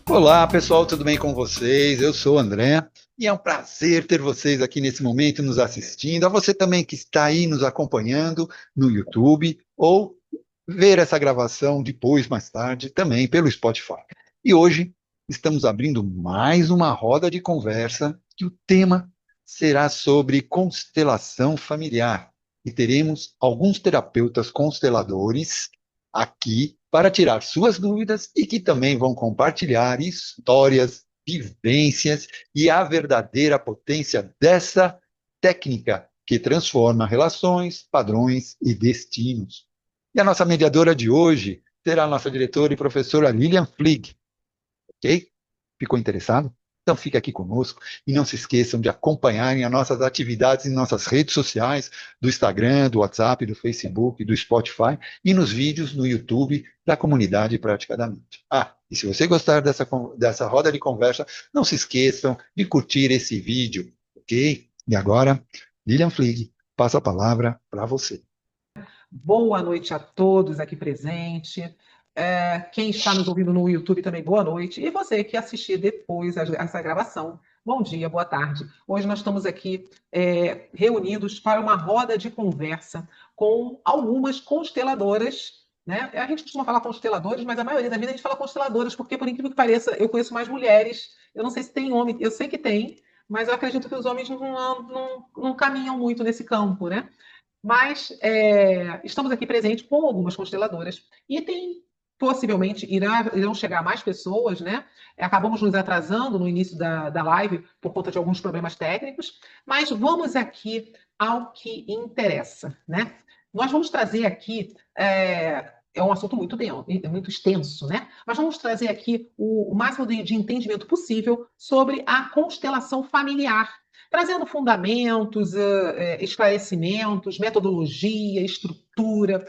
Olá, pessoal, tudo bem com vocês? Eu sou o André e é um prazer ter vocês aqui nesse momento nos assistindo. A você também que está aí nos acompanhando no YouTube ou ver essa gravação depois, mais tarde, também pelo Spotify. E hoje estamos abrindo mais uma roda de conversa que o tema será sobre constelação familiar. E teremos alguns terapeutas consteladores aqui para tirar suas dúvidas e que também vão compartilhar histórias, vivências e a verdadeira potência dessa técnica que transforma relações, padrões e destinos. E a nossa mediadora de hoje será a nossa diretora e professora Lilian Flieg, ok? Ficou interessado? Então fique aqui conosco e não se esqueçam de acompanharem as nossas atividades em nossas redes sociais, do Instagram, do WhatsApp, do Facebook, do Spotify e nos vídeos no YouTube da comunidade Prática da Mente. Ah, e se você gostar dessa roda de conversa, não se esqueçam de curtir esse vídeo, ok? E agora, Lilian Flieg, passo a palavra para você. Boa noite a todos aqui presente. Quem está nos ouvindo no YouTube também, boa noite. E você que assistir depois essa gravação, bom dia, boa tarde. Hoje nós estamos aqui reunidos para uma roda de conversa com algumas consteladoras, né? A gente costuma falar consteladores, mas a maioria da vida a gente fala consteladoras, porque, por incrível que pareça, eu conheço mais mulheres. Eu não sei se tem homem, eu sei que tem, mas eu acredito que os homens não caminham muito nesse campo, né? Mas estamos aqui presentes com algumas consteladoras e tem possivelmente irão chegar mais pessoas, né? Acabamos nos atrasando no início da live por conta de alguns problemas técnicos, mas vamos aqui ao que interessa, né? Nós vamos trazer aqui é um assunto muito extenso, né? Mas vamos trazer aqui o máximo de entendimento possível sobre a constelação familiar, trazendo fundamentos, esclarecimentos, metodologia, estrutura,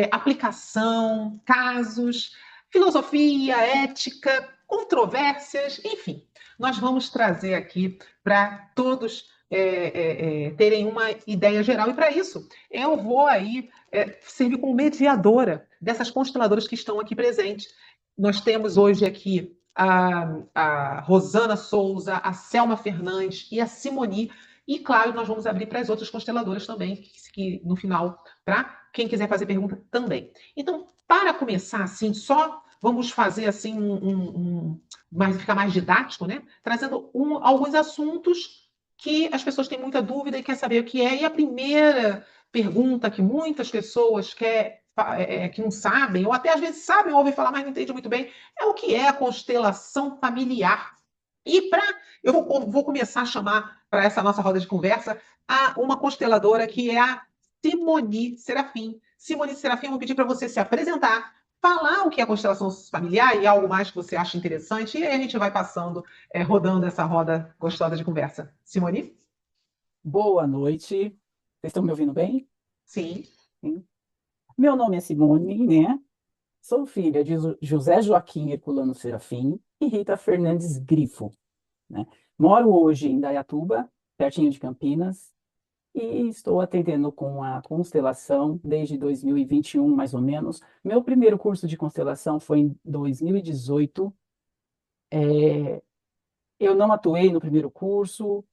aplicação, casos, filosofia, ética, controvérsias, enfim. Nós vamos trazer aqui para todos terem uma ideia geral. E para isso, eu vou aí servir como mediadora dessas consteladoras que estão aqui presentes. Nós temos hoje aqui a Rosana Souza, a Selma Fernandes e a Simoni. E, claro, nós vamos abrir para as outras consteladoras também, que no final, para quem quiser fazer pergunta também. Então, para começar, assim, só vamos fazer assim ficar mais didático, né? Trazendo alguns assuntos que as pessoas têm muita dúvida e quer saber o que é. E a primeira pergunta que muitas pessoas que não sabem, ou até às vezes sabem, ouvem falar, mas não entendem muito bem, é o que é a constelação familiar. E eu vou começar a chamar para essa nossa roda de conversa uma consteladora que é a Simoni Serafim. Simoni Serafim, eu vou pedir para você se apresentar, falar o que é a constelação familiar e algo mais que você acha interessante, e aí a gente vai passando, rodando essa roda gostosa de conversa. Simoni? Boa noite. Vocês estão me ouvindo bem? Sim. Sim. Meu nome é Simone, né? Sou filha de José Joaquim Herculano Serafim e Rita Fernandes Grifo, né? Moro hoje em Dayatuba, pertinho de Campinas, e estou atendendo com a constelação desde 2021, mais ou menos. Meu primeiro curso de constelação foi em 2018. Eu não atuei no primeiro curso.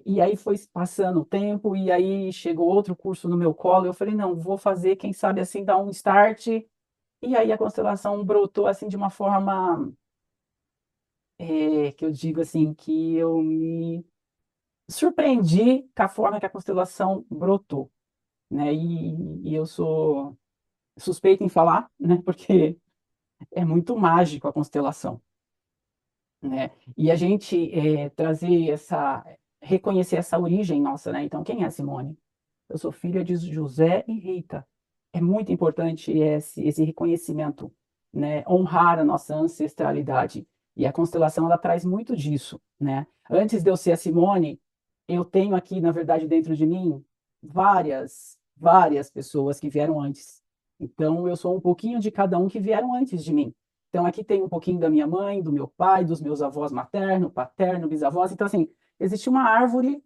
E aí foi passando o tempo, e aí chegou outro curso no meu colo, eu falei, não, vou fazer, quem sabe assim, dar um start, e aí a constelação brotou assim de uma forma, que eu digo assim, que eu me surpreendi com a forma que a constelação brotou, né, e eu sou suspeita em falar, né, porque é muito mágico a constelação, né, e a gente trazer reconhecer essa origem nossa, né, então quem é a Simone? Eu sou filha de José e Rita. É muito importante esse reconhecimento, né? Honrar a nossa ancestralidade. E a constelação, ela traz muito disso, né? Antes de eu ser a Simone, eu tenho aqui, na verdade, dentro de mim, várias pessoas que vieram antes. Então, eu sou um pouquinho de cada um que vieram antes de mim. Então, aqui tem um pouquinho da minha mãe, do meu pai, dos meus avós materno, paterno, bisavós. Então, assim, existe uma árvore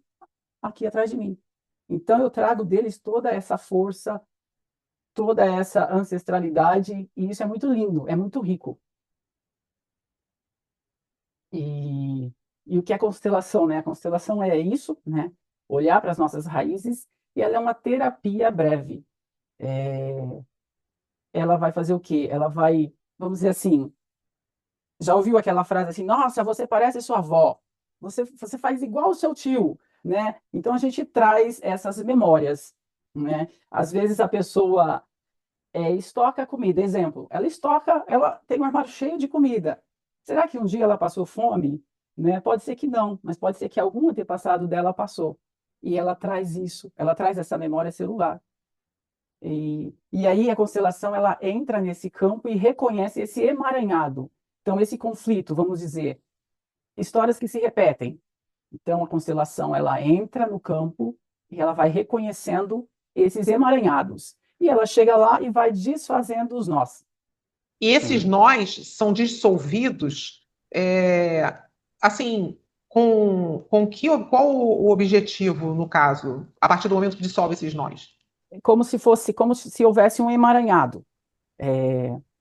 aqui atrás de mim. Então, eu trago deles toda essa força, toda essa ancestralidade, e isso é muito lindo, é muito rico. E o que é constelação, né? A constelação é isso, né? Olhar para as nossas raízes, e ela é uma terapia breve. Ela vai fazer o quê? Ela vai, vamos dizer assim, já ouviu aquela frase assim, nossa, você parece sua avó, você faz igual o seu tio, né? Então a gente traz essas memórias, né? Às vezes a pessoa estoca comida, exemplo, ela tem um armário cheio de comida. Será que um dia ela passou fome? Né? Pode ser que não, mas pode ser que algum antepassado dela passou. E ela traz isso, ela traz essa memória celular. E aí a constelação ela entra nesse campo e reconhece esse emaranhado. Então, esse conflito, vamos dizer, histórias que se repetem. Então, a constelação ela entra no campo e ela vai reconhecendo esses emaranhados. E ela chega lá e vai desfazendo os nós. E esses nós são dissolvidos, assim, qual o objetivo, no caso, a partir do momento que dissolve esses nós? Como se houvesse um emaranhado.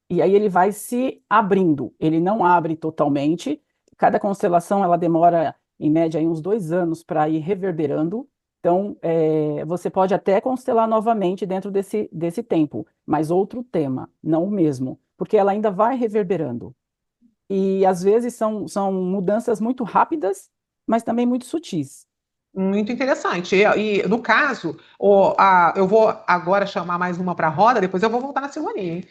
E aí ele vai se abrindo. Ele não abre totalmente. Cada constelação ela demora, em média, aí uns 2 anos para ir reverberando. Então, você pode até constelar novamente dentro desse tempo, mas outro tema, não o mesmo, porque ela ainda vai reverberando. E às vezes são mudanças muito rápidas, mas também muito sutis. Muito interessante. No caso, eu vou agora chamar mais uma para a roda, depois eu vou voltar na Simone, hein?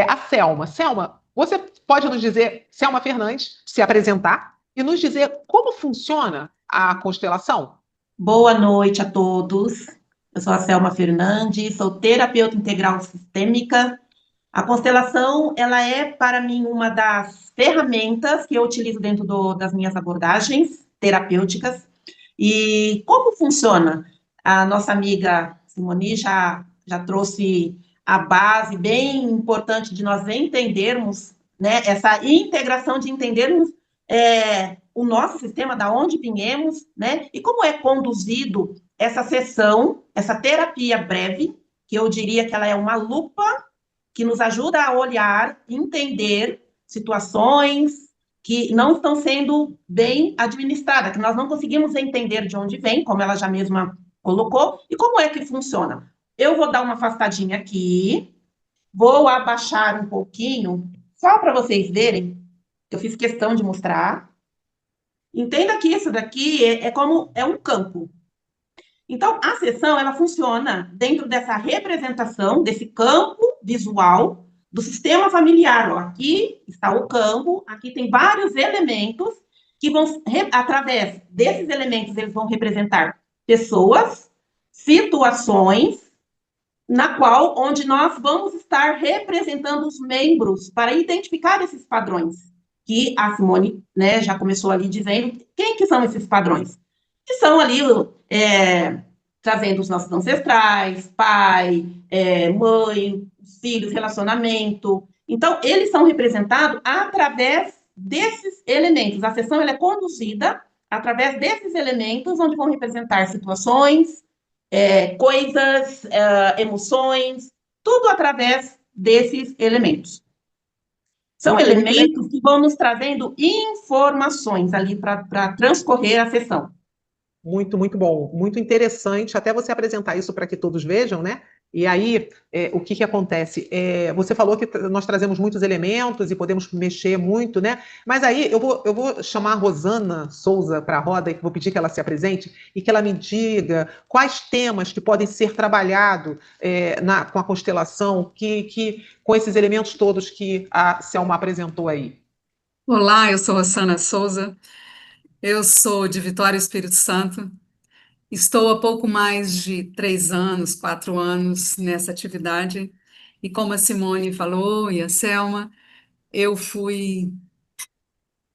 A Selma. Selma, você pode nos dizer, Selma Fernandes, se apresentar e nos dizer como funciona a constelação? Boa noite a todos. Eu sou a Selma Fernandes, sou terapeuta integral sistêmica. A constelação, ela é para mim uma das ferramentas que eu utilizo dentro das minhas abordagens terapêuticas. E como funciona? A nossa amiga Simone já trouxe a base bem importante de nós entendermos, né, essa integração de entendermos o nosso sistema, da onde viemos, né, e como é conduzido essa sessão, essa terapia breve, que eu diria que ela é uma lupa que nos ajuda a olhar, entender situações que não estão sendo bem administradas, que nós não conseguimos entender de onde vem, como ela já mesma colocou, e como é que funciona. Eu vou dar uma afastadinha aqui, vou abaixar um pouquinho, só para vocês verem, eu fiz questão de mostrar. Entenda que isso daqui como um campo. Então, a sessão, ela funciona dentro dessa representação, desse campo visual do sistema familiar. Ó. Aqui está o campo, aqui tem vários elementos que vão, através desses elementos, eles vão representar pessoas, situações, onde nós vamos estar representando os membros para identificar esses padrões, que a Simone, né, já começou ali dizendo quem que são esses padrões. Que são ali trazendo os nossos ancestrais, pai, mãe, filhos, relacionamento. Então, eles são representados através desses elementos. A sessão ela é conduzida através desses elementos, onde vão representar situações, coisas, emoções, tudo através desses elementos. São elementos que vão nos trazendo informações ali para transcorrer a sessão. Muito, muito bom, muito interessante, até você apresentar isso para que todos vejam, né? E aí, o que acontece? Você falou que nós trazemos muitos elementos e podemos mexer muito, né? Mas aí eu vou chamar a Rosana Souza para a roda e vou pedir que ela se apresente e que ela me diga quais temas que podem ser trabalhados com a constelação, com esses elementos todos que a Selma apresentou aí. Olá, eu sou Rosana Souza, eu sou de Vitória, Espírito Santo. Estou há pouco mais de 3 anos, 4 anos nessa atividade. E como a Simone falou e a Selma, eu fui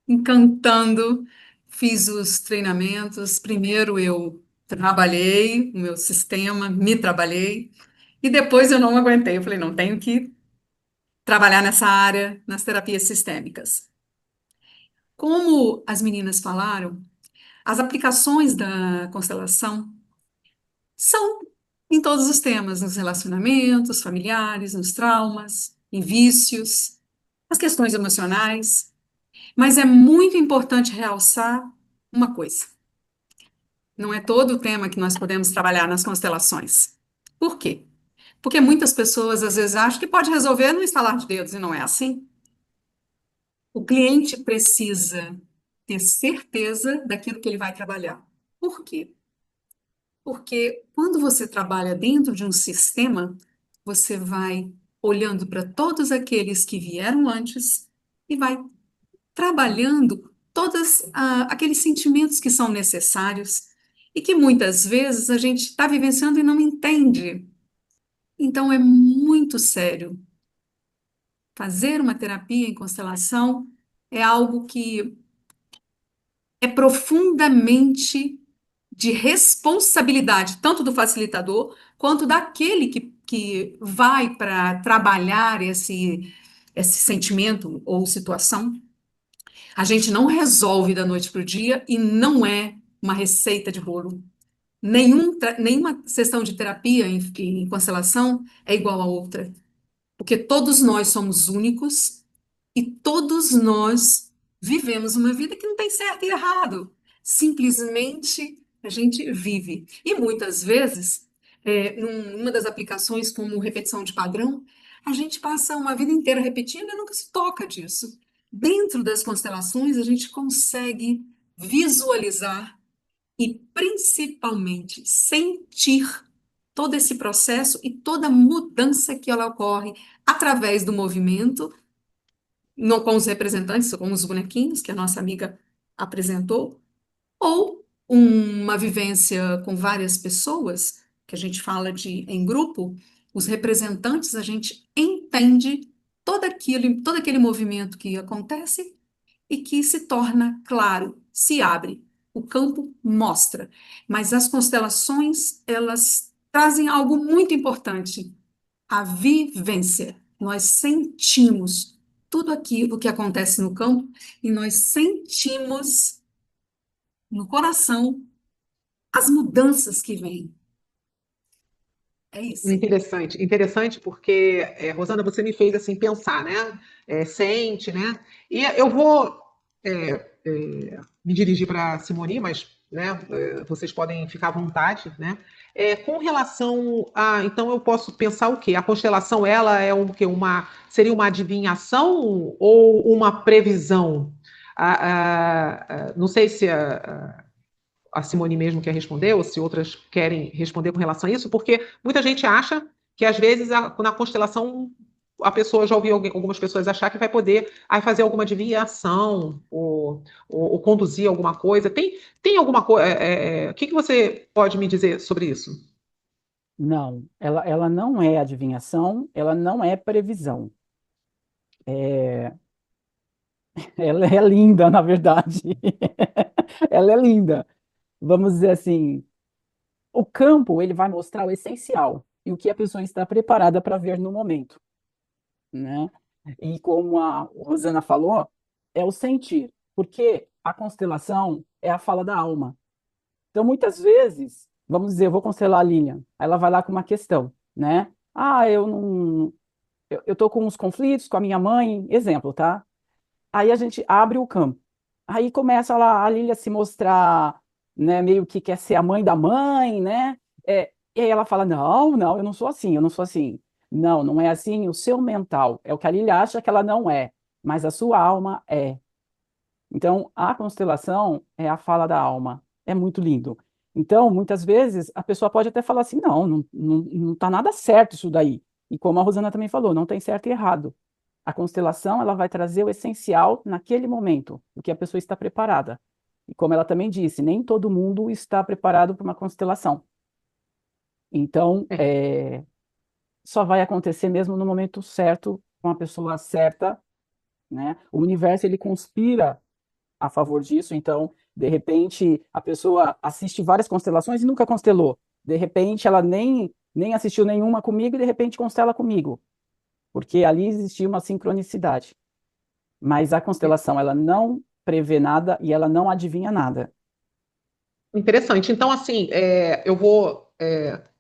encantando, fiz os treinamentos. Primeiro eu trabalhei o meu sistema, me trabalhei, e depois eu não aguentei. Eu falei, não, tenho que trabalhar nessa área, nas terapias sistêmicas. Como as meninas falaram, as aplicações da constelação são em todos os temas, nos relacionamentos familiares, nos traumas, em vícios, nas questões emocionais. Mas é muito importante realçar uma coisa. Não é todo o tema que nós podemos trabalhar nas constelações. Por quê? Porque muitas pessoas às vezes acham que pode resolver no estalar de dedos e não é assim. O cliente precisa ter certeza daquilo que ele vai trabalhar. Por quê? Porque quando você trabalha dentro de um sistema, você vai olhando para todos aqueles que vieram antes e vai trabalhando todos aqueles sentimentos que são necessários e que muitas vezes a gente está vivenciando e não entende. Então é muito sério. Fazer uma terapia em constelação é algo que é profundamente de responsabilidade, tanto do facilitador quanto daquele que vai para trabalhar esse sentimento ou situação. A gente não resolve da noite para o dia e não é uma receita de bolo. Nenhuma sessão de terapia em constelação é igual a outra, porque todos nós somos únicos e todos nós vivemos uma vida que não tem certo e errado. Simplesmente a gente vive. E muitas vezes, numa das aplicações como repetição de padrão, a gente passa uma vida inteira repetindo e nunca se toca disso. Dentro das constelações, a gente consegue visualizar e principalmente sentir todo esse processo e toda mudança que ela ocorre através do movimento, não com os representantes, com os bonequinhos que a nossa amiga apresentou, ou uma vivência com várias pessoas, que a gente fala de em grupo, os representantes, a gente entende todo aquele movimento que acontece e que se torna claro, se abre. O campo mostra. Mas as constelações, elas trazem algo muito importante, a vivência. Nós sentimos tudo aquilo que acontece no campo e nós sentimos no coração as mudanças que vêm. É isso. Interessante, interessante porque, Rosana, você me fez assim pensar, né? Sente, né? E eu vou me dirigir para a Simone, mas né, vocês podem ficar à vontade, né? Com relação a, então eu posso pensar o quê? A constelação ela é o quê? Seria uma adivinhação ou uma previsão? Não sei se a Simone mesmo quer responder, ou se outras querem responder com relação a isso, porque muita gente acha que, às vezes, na constelação, a pessoa, já ouvi algumas pessoas achar que vai poder fazer alguma adivinhação ou conduzir alguma coisa. Tem alguma coisa. O que você pode me dizer sobre isso? Não, ela não é adivinhação, ela não é previsão. É, ela é linda, na verdade. Ela é linda. Vamos dizer assim, o campo ele vai mostrar o essencial e o que a pessoa está preparada para ver no momento, né? E como a Rosana falou, é o sentir, porque a constelação é a fala da alma. Então, muitas vezes, vamos dizer, eu vou constelar a Lilian, aí ela vai lá com uma questão, né? Ah, eu não, eu tô com uns conflitos com a minha mãe, exemplo, tá? Aí a gente abre o campo. Aí começa lá a Lilia se mostrar, né, meio que quer ser a mãe da mãe, né? E aí ela fala: Não, não, eu não sou assim, eu não sou assim. Não, não é assim. O seu mental é o que a Lilia acha que ela não é, mas a sua alma é. Então, a constelação é a fala da alma. É muito lindo. Então, muitas vezes, a pessoa pode até falar assim: não tá nada certo isso daí. E como a Rosana também falou, não tem certo e errado. A constelação, ela vai trazer o essencial naquele momento, o que a pessoa está preparada. E como ela também disse, nem todo mundo está preparado para uma constelação. Então, só vai acontecer mesmo no momento certo, com a pessoa certa, né? O universo, ele conspira a favor disso. Então, de repente, a pessoa assiste várias constelações e nunca constelou. De repente, ela nem assistiu nenhuma comigo e de repente constela comigo, porque ali existia uma sincronicidade. Mas a constelação, ela não prevê nada e ela não adivinha nada. Interessante. Então, assim, eu vou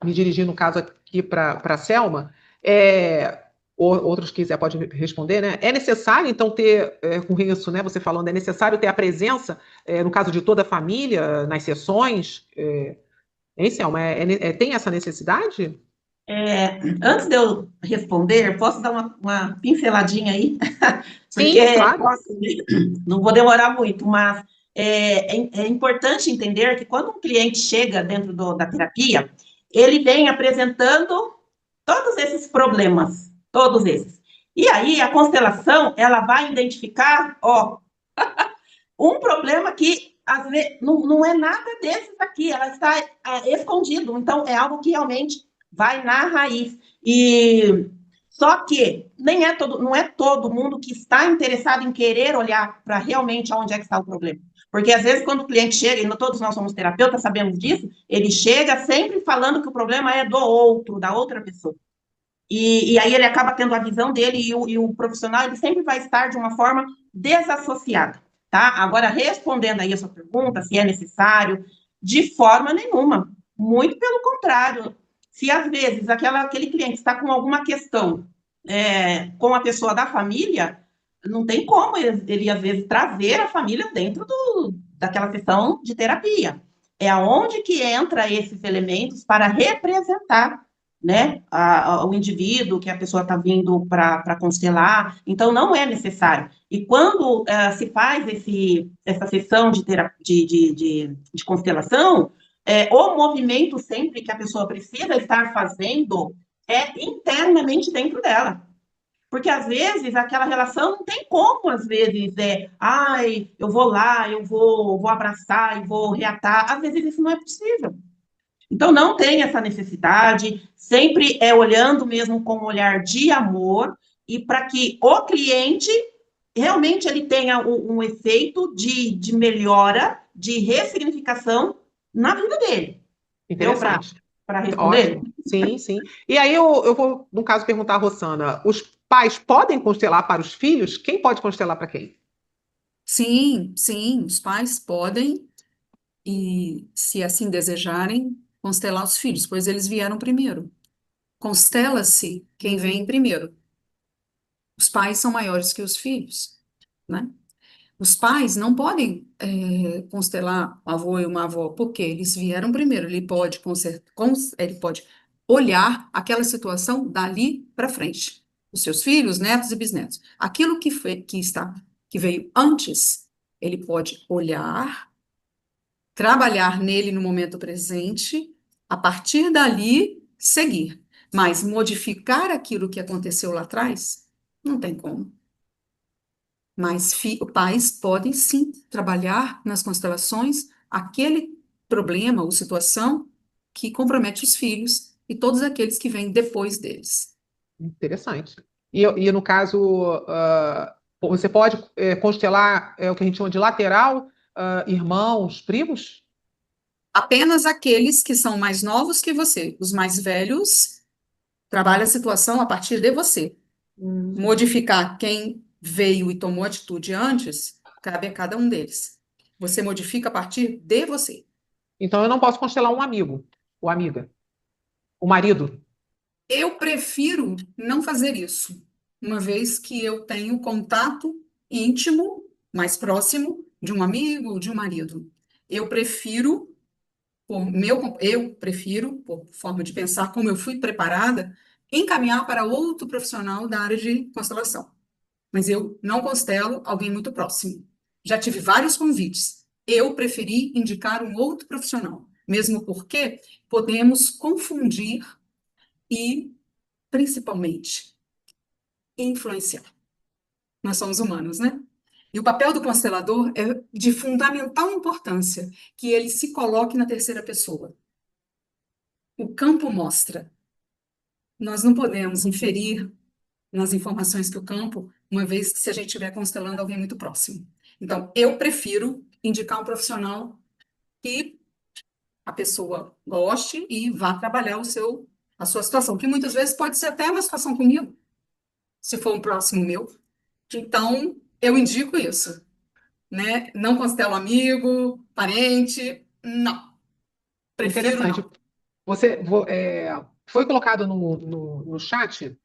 me dirigir, no caso aqui, para a Selma. outros quiser pode responder, né? É necessário, então, ter, com isso, né, você falando, é necessário ter a presença, no caso de toda a família, nas sessões? Hein, Selma? Tem essa necessidade? Antes de eu responder, posso dar uma pinceladinha aí? Sim, Porque claro. não vou demorar muito, mas é importante entender que quando um cliente chega dentro da terapia, ele vem apresentando todos esses problemas, todos esses. E aí a constelação, ela vai identificar, ó, um problema que às vezes não é nada desses aqui, ela está escondido. Então é algo que realmente vai na raiz. E só que não é todo mundo que está interessado em querer olhar para realmente onde é que está o problema. Porque às vezes quando o cliente chega, e todos nós somos terapeutas, sabemos disso, ele chega sempre falando que o problema é do outro, da outra pessoa. E aí ele acaba tendo a visão dele e o profissional ele sempre vai estar de uma forma desassociada, tá? Agora, respondendo aí a sua pergunta, se é necessário, de forma nenhuma. Muito pelo contrário. Se às vezes aquele cliente está com alguma questão com a pessoa da família, não tem como ele às vezes trazer a família dentro daquela sessão de terapia. É aonde que entra esses elementos para representar, né, o indivíduo que a pessoa está vindo para constelar. Então, não é necessário. E quando se faz essa sessão de constelação, o movimento sempre que a pessoa precisa estar fazendo é internamente dentro dela. Porque às vezes aquela relação não tem como, às vezes, ai, eu vou lá, eu vou abraçar e vou reatar. Às vezes isso não é possível. Então não tem essa necessidade, sempre é olhando mesmo com um olhar de amor e para que o cliente realmente ele tenha um efeito de melhora, de ressignificação na vida dele. Deu Interessante. para responder? Ótimo. Sim, sim. E aí eu vou, no caso, perguntar à Rossana: os pais podem constelar para os filhos? Quem pode constelar para quem? Sim, sim, os pais podem, e se assim desejarem, constelar os filhos, pois eles vieram primeiro. Constela-se quem vem primeiro. Os pais são maiores que os filhos, né? Os pais não podem constelar um avô e uma avó, porque eles vieram primeiro. Ele pode olhar aquela situação dali para frente. Os seus filhos, netos e bisnetos. Aquilo que veio antes, ele pode olhar, trabalhar nele no momento presente, a partir dali seguir. Mas modificar aquilo que aconteceu lá atrás, não tem como. Mas pais podem sim trabalhar nas constelações aquele problema ou situação que compromete os filhos e todos aqueles que vêm depois deles. Interessante. E no caso, você pode constelar o que a gente chama de lateral, irmãos, primos? Apenas aqueles que são mais novos que você, os mais velhos, trabalha a situação a partir de você. Modificar quem veio e tomou atitude antes, cabe a cada um deles. Você modifica a partir de você. Então eu não posso constelar um amigo ou amiga, o marido. Eu prefiro não fazer isso, uma vez que eu tenho contato íntimo, mais próximo, de um amigo, de um marido. Eu prefiro, por forma de pensar, como eu fui preparada, encaminhar para outro profissional da área de constelação. Mas eu não constelo alguém muito próximo. Já tive vários convites. Eu preferi indicar um outro profissional, mesmo porque podemos confundir e, principalmente, influenciar. Nós somos humanos, né? E o papel do constelador é de fundamental importância que ele se coloque na terceira pessoa. O campo mostra. Nós não podemos inferir nas informações que o campo, uma vez que se a gente estiver constelando alguém muito próximo. Então, eu prefiro indicar um profissional que a pessoa goste e vá trabalhar a sua situação, que muitas vezes pode ser até uma situação comigo, se for um próximo meu. Então, eu indico isso, né? Não constelo amigo, parente, não. Prefiro Interessante. não. Foi colocado no chat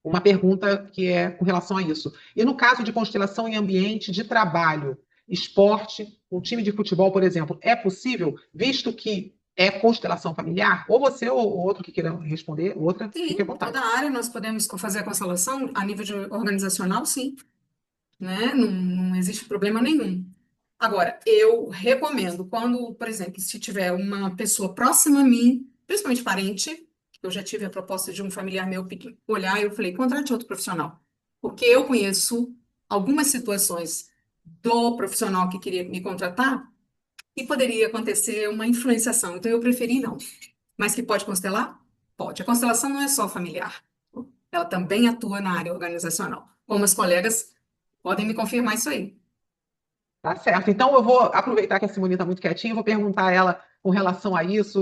uma pergunta que é com relação a isso. E no caso de constelação em ambiente de trabalho, esporte, um time de futebol, por exemplo, é possível, visto que é constelação familiar? Ou você ou outro que queira responder, outra, fique à Sim, em toda vontade. a área nós podemos fazer a constelação a nível de organizacional, sim, né? Não existe problema nenhum. Agora, eu recomendo quando, por exemplo, se tiver uma pessoa próxima a mim, principalmente parente, eu já tive a proposta de um familiar meu olhar e eu falei, contrate outro profissional. Porque eu conheço algumas situações do profissional que queria me contratar e poderia acontecer uma influenciação. Então, eu preferi não. Mas que pode constelar? Pode. A constelação não é só familiar. Ela também atua na área organizacional. Como os colegas podem me confirmar isso aí. Tá certo. Então, eu vou aproveitar que a Simone está muito quietinha, eu vou perguntar a ela com relação a isso,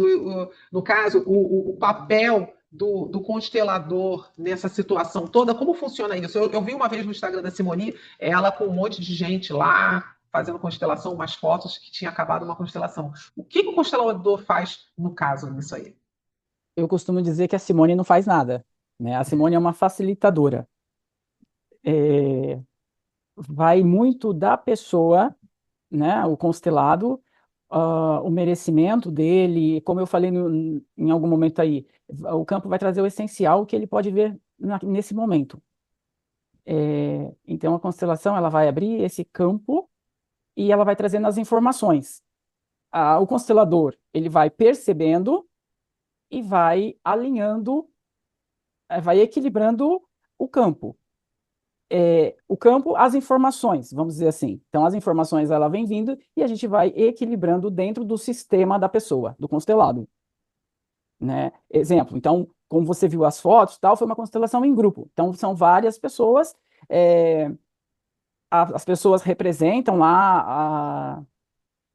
no caso, o papel do constelador nessa situação toda, como funciona isso? Eu vi uma vez no Instagram da Simone, ela com um monte de gente lá, fazendo constelação, umas fotos que tinha acabado uma constelação. O que o constelador faz no caso nisso aí? Eu costumo dizer que a Simone não faz nada, né? A Simone é uma facilitadora. É, vai muito da pessoa, né? O constelado, o merecimento dele, como eu falei em algum momento aí, o campo vai trazer o essencial que ele pode ver nesse momento. Então a constelação ela vai abrir esse campo e ela vai trazendo as informações. O constelador ele vai percebendo e vai alinhando, vai equilibrando o campo. O campo, as informações, vamos dizer assim. Então, as informações ela vem vindo e a gente vai equilibrando dentro do sistema da pessoa, do constelado, né? Exemplo, então, como você viu as fotos, tal, foi uma constelação em grupo. Então, são várias pessoas, é, as pessoas representam lá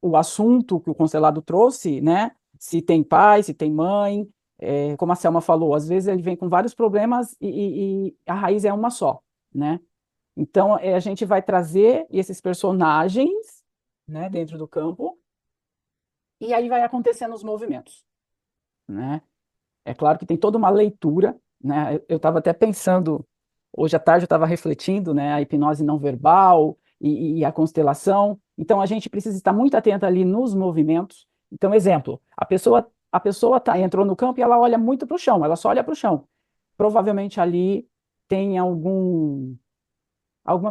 o assunto que o constelado trouxe, né? Se tem pai, se tem mãe, como a Selma falou, às vezes ele vem com vários problemas e a raiz é uma só, né? Então, a gente vai trazer esses personagens, né, dentro do campo, e aí vai acontecendo os movimentos, né? É claro que tem toda uma leitura, né? Eu estava até pensando, hoje à tarde eu estava refletindo, né, a hipnose não verbal e a constelação. Então, a gente precisa estar muito atento ali nos movimentos. Então, exemplo, a pessoa entrou no campo e ela olha muito para o chão, ela só olha para o chão. Provavelmente ali tem alguma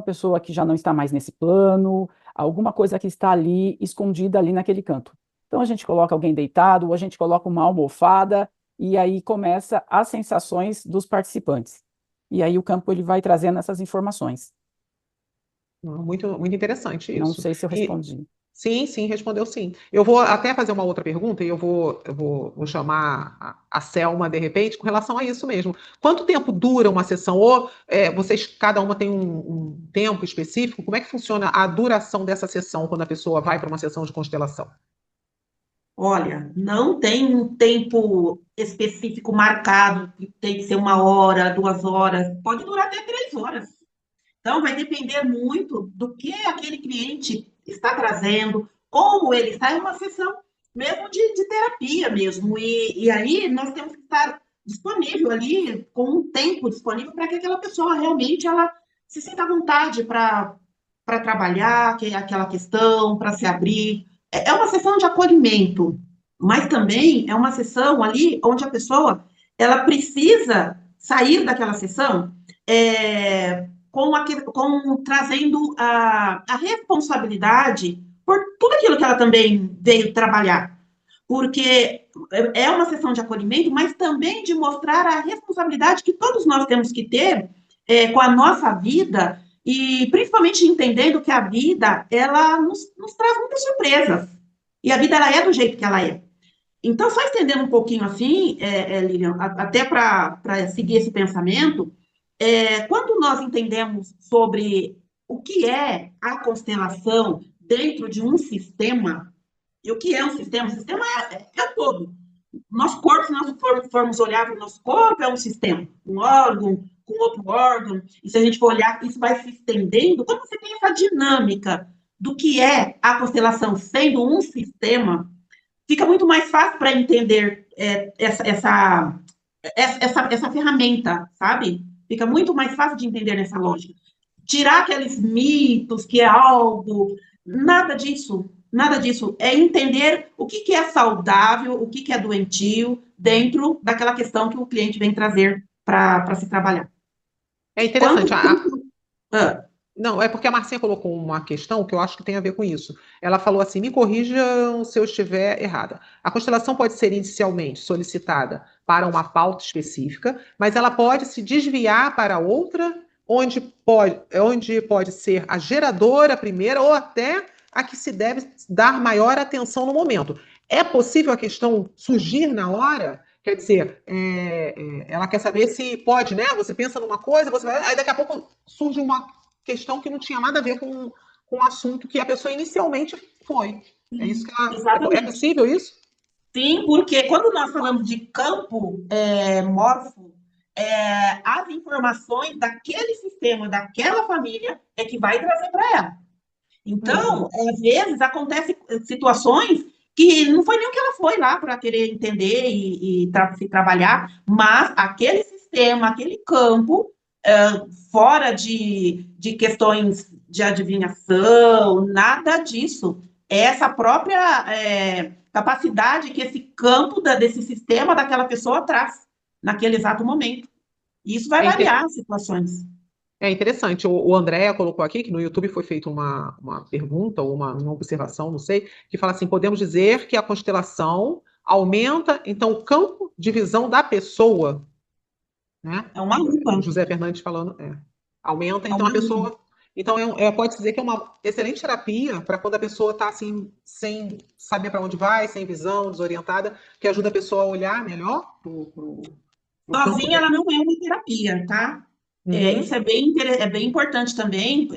pessoa que já não está mais nesse plano, alguma coisa que está ali, escondida ali naquele canto. Então a gente coloca alguém deitado, ou a gente coloca uma almofada, e aí começa as sensações dos participantes. E aí o campo ele vai trazendo essas informações. Muito, muito interessante Não isso. sei se eu E respondi. sim, sim, respondeu sim. Eu vou até fazer uma outra pergunta e eu vou chamar a Selma de repente com relação a isso mesmo. Quanto tempo dura uma sessão? Ou vocês, cada uma tem um tempo específico? Como é que funciona a duração dessa sessão quando a pessoa vai para uma sessão de constelação? Olha, não tem um tempo específico marcado, que tem que ser 1 hora, 2 horas, pode durar até 3 horas. Então, vai depender muito do que aquele cliente está trazendo, como ele está em uma sessão mesmo de terapia mesmo. E aí nós temos que estar disponível ali, com um tempo disponível para que aquela pessoa realmente ela se sinta à vontade para trabalhar aquela questão, para se abrir. É uma sessão de acolhimento, mas também é uma sessão ali onde a pessoa ela precisa sair daquela sessão trazendo a responsabilidade por tudo aquilo que ela também veio trabalhar. Porque é uma sessão de acolhimento, mas também de mostrar a responsabilidade que todos nós temos que ter com a nossa vida e principalmente entendendo que a vida ela nos traz muitas surpresas. E a vida ela é do jeito que ela é. Então, só estendendo um pouquinho assim, Lilian, até para seguir esse pensamento, quando nós entendemos sobre o que é a constelação dentro de um sistema, e o que é um sistema? O sistema é o todo. Nosso corpo, se nós formos olhar para o nosso corpo, é um sistema, um órgão com outro órgão, e se a gente for olhar, isso vai se estendendo. Quando você tem essa dinâmica do que é a constelação sendo um sistema, fica muito mais fácil para entender essa ferramenta, sabe? Fica muito mais fácil de entender nessa lógica. Tirar aqueles mitos que é algo, nada disso, nada disso. É entender o que é saudável, o que é doentio, dentro daquela questão que o cliente vem trazer para se trabalhar. É Quanto interessante. tempo... Ah, Não, é porque a Marcinha colocou uma questão que eu acho que tem a ver com isso. Ela falou assim: me corrijam se eu estiver errada. A constelação pode ser inicialmente solicitada para uma pauta específica, mas ela pode se desviar para outra, onde pode ser a geradora primeira ou até a que se deve dar maior atenção no momento. É possível a questão surgir na hora? Quer dizer, ela quer saber se pode, né? Você pensa numa coisa, aí daqui a pouco surge uma questão que não tinha nada a ver com o assunto que a pessoa inicialmente foi. É isso que ela. É exatamente. possível isso? Sim, porque quando nós falamos de campo morfo, as informações daquele sistema, daquela família, é que vai trazer para ela. Então, às vezes, acontecem situações que não foi nem o que ela foi lá para querer entender e se trabalhar, mas aquele sistema, aquele campo, fora de questões de adivinhação, nada disso. Essa própria capacidade que esse campo desse sistema daquela pessoa traz naquele exato momento. E isso vai É, inter- variar as situações. é interessante. O André colocou aqui que no YouTube foi feita uma pergunta ou uma observação, não sei, que fala assim: podemos dizer que a constelação aumenta, então, o campo de visão da pessoa, né? É uma O lupa. José Fernandes falando, aumenta, É então a uma lupa. pessoa. Então, pode dizer que é uma excelente terapia para quando a pessoa está assim, sem saber para onde vai, sem visão, desorientada, que ajuda a pessoa a olhar melhor para o campo Sozinha dela. ela não é uma terapia, tá? Isso Uhum. é bem importante também,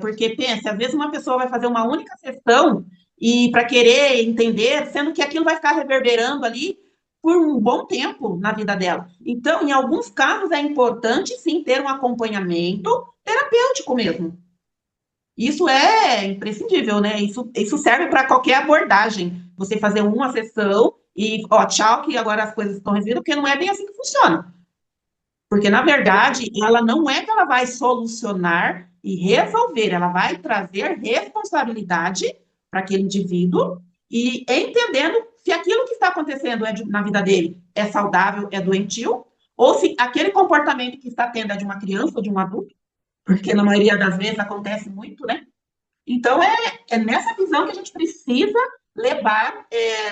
porque pensa, às vezes uma pessoa vai fazer uma única sessão e para querer entender, sendo que aquilo vai ficar reverberando ali por um bom tempo na vida dela. Então, em alguns casos, é importante sim ter um acompanhamento terapêutico mesmo. Isso é imprescindível, né? Isso serve para qualquer abordagem. Você fazer uma sessão e, ó, tchau, que agora as coisas estão resolvidas, porque não é bem assim que funciona. Porque, na verdade, ela não é que ela vai solucionar e resolver, ela vai trazer responsabilidade para aquele indivíduo e entendendo se aquilo que está acontecendo na vida dele é saudável, é doentio, ou se aquele comportamento que está tendo é de uma criança ou de um adulto, porque na maioria das vezes acontece muito, né? Então, é nessa visão que a gente precisa levar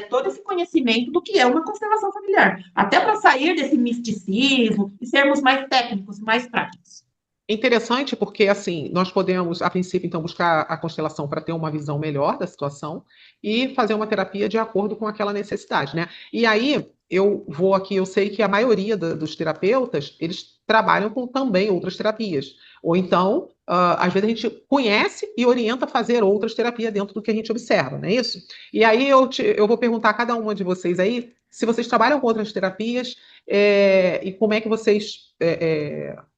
todo esse conhecimento do que é uma constelação familiar, até para sair desse misticismo e sermos mais técnicos, mais práticos. Interessante porque, assim, nós podemos, a princípio, então, buscar a constelação para ter uma visão melhor da situação e fazer uma terapia de acordo com aquela necessidade, né? E aí, eu vou aqui, eu sei que a maioria dos terapeutas, eles trabalham com também outras terapias. Ou então, às vezes a gente conhece e orienta a fazer outras terapias dentro do que a gente observa, não é isso? E aí eu vou perguntar a cada uma de vocês aí se vocês trabalham com outras terapias, e como é que vocês